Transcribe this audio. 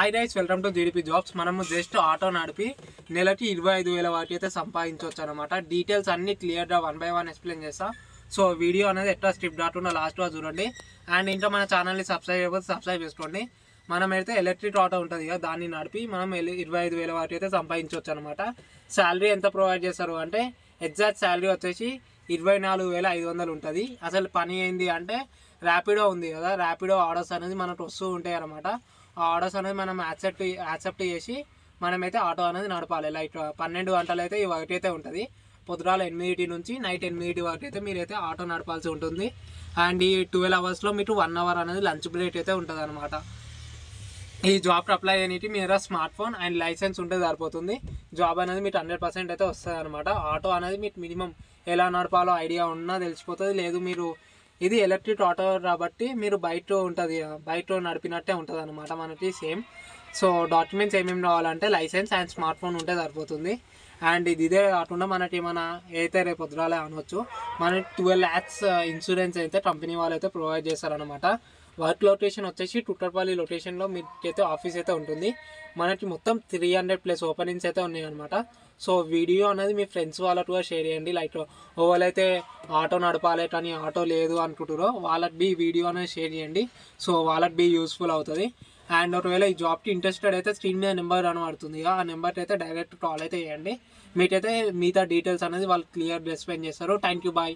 Hi guys, welcome to GDP jobs. మనము just auto నడిపి నెలకి 25,000 వరకు అయితే సంపాదించవచ్చు అనమాట. డీటెయిల్స్ అన్ని క్లియర్గా 1 by 1 ఎక్స్ప్లెయిన్ చేస్తా. సో వీడియో అనేది ఎట్లా స్కిప్ కాకుండా లాస్ట్లో చూడండి. అండ్ ఇంకా మన ఛానల్ని సబ్స్క్రైబ్ చేయకపోతే సబ్స్క్రైబ్ చేసుకోండి. మనం అయితే ఎలక్ట్రిక్ ఆటో ఉంటుంది కదా, దాన్ని నడిపి మనం 25,000 వరకు అయితే సంపాదించవచ్చు అనమాట. శాలరీ ఎంత ప్రొవైడ్ చేస్తారు అంటే ఎగ్జాక్ట్ శాలరీ వచ్చేసి 24,500 ఉంటుంది. అసలు పని ఏంది అంటే ర్యాపిడో ఉంది కదా, ర్యాపిడో ఆర్డర్స్ అనేది మనకు వస్తూ ఉంటాయి అనమాట. ఆ ఆర్డర్స్ అనేది మనం యాక్సెప్ట్ చేసి మనమైతే ఆటో అనేది నడపాలి. లైక్ 12 గంటలు అయితే ఈ వర్క్ అయితే ఉంటుంది. పొద్దుగాల 8 నుంచి నైట్ 8 వరకు అయితే మీరైతే ఆటో నడపాల్సి ఉంటుంది. అండ్ ఈ 12 అవర్స్లో మీకు 1 అవర్ అనేది లంచ్ బ్రేక్ అయితే ఉంటుంది అనమాట. ఈ జాబ్కి అప్లై చేయడానికి మీరు స్మార్ట్ ఫోన్ అండ్ లైసెన్స్ ఉంటే సరిపోతుంది. జాబ్ అనేది మీకు 100% అయితే వస్తుంది అనమాట. ఆటో అనేది మీకు మినిమం ఎలా నడపాలో ఐడియా ఉన్నా తెలిసిపోతుంది. లేదు మీరు ఇది ఎలక్ట్రిక్ ఆటో కాబట్టి మీరు బయట ఉంటుంది, బయట నడిపినట్టే ఉంటుంది అనమాట మనకి సేమ్. సో డాక్యుమెంట్స్ ఏమేమి కావాలంటే లైసెన్స్ అండ్ స్మార్ట్ ఫోన్ ఉంటే సరిపోతుంది. అండ్ ఇదే కాకుండా మనకి ఏమైనా అయితే రేపు పొద్దురాలే అనవచ్చు, మనకి 12 lakhs ఇన్సూరెన్స్ అయితే కంపెనీ వాళ్ళు అయితే ప్రొవైడ్ చేస్తారనమాట. వర్క్ లొకేషన్ వచ్చేసి టుట్టర్పల్లి లొకేషన్లో మీకైతే ఆఫీస్ అయితే ఉంటుంది. మనకి మొత్తం 300+ ఓపెనింగ్స్ అయితే ఉన్నాయి అనమాట. సో వీడియో అనేది మీ ఫ్రెండ్స్ వాళ్ళకు కూడా షేర్ చేయండి. లైక్ ఎవరైతే ఆటో నడపాలి కానీ ఆటో లేదు అనుకుంటారో వాళ్ళకి వీడియో అనేది షేర్ చేయండి. సో వాళ్ళకి యూస్ఫుల్ అవుతుంది. అండ్ ఒకవేళ ఈ జాబ్కి ఇంట్రెస్టెడ్ అయితే స్క్రీన్ మీద నెంబర్ కనబడుతుంది, ఆ నెంబర్కి అయితే డైరెక్ట్ కాల్ అయితే చేయండి. మీకైతే మిగతా డీటెయిల్స్ అనేది వాళ్ళు క్లియర్ ఎక్స్ప్లెయిన్ చేస్తారు. Thank you, bye.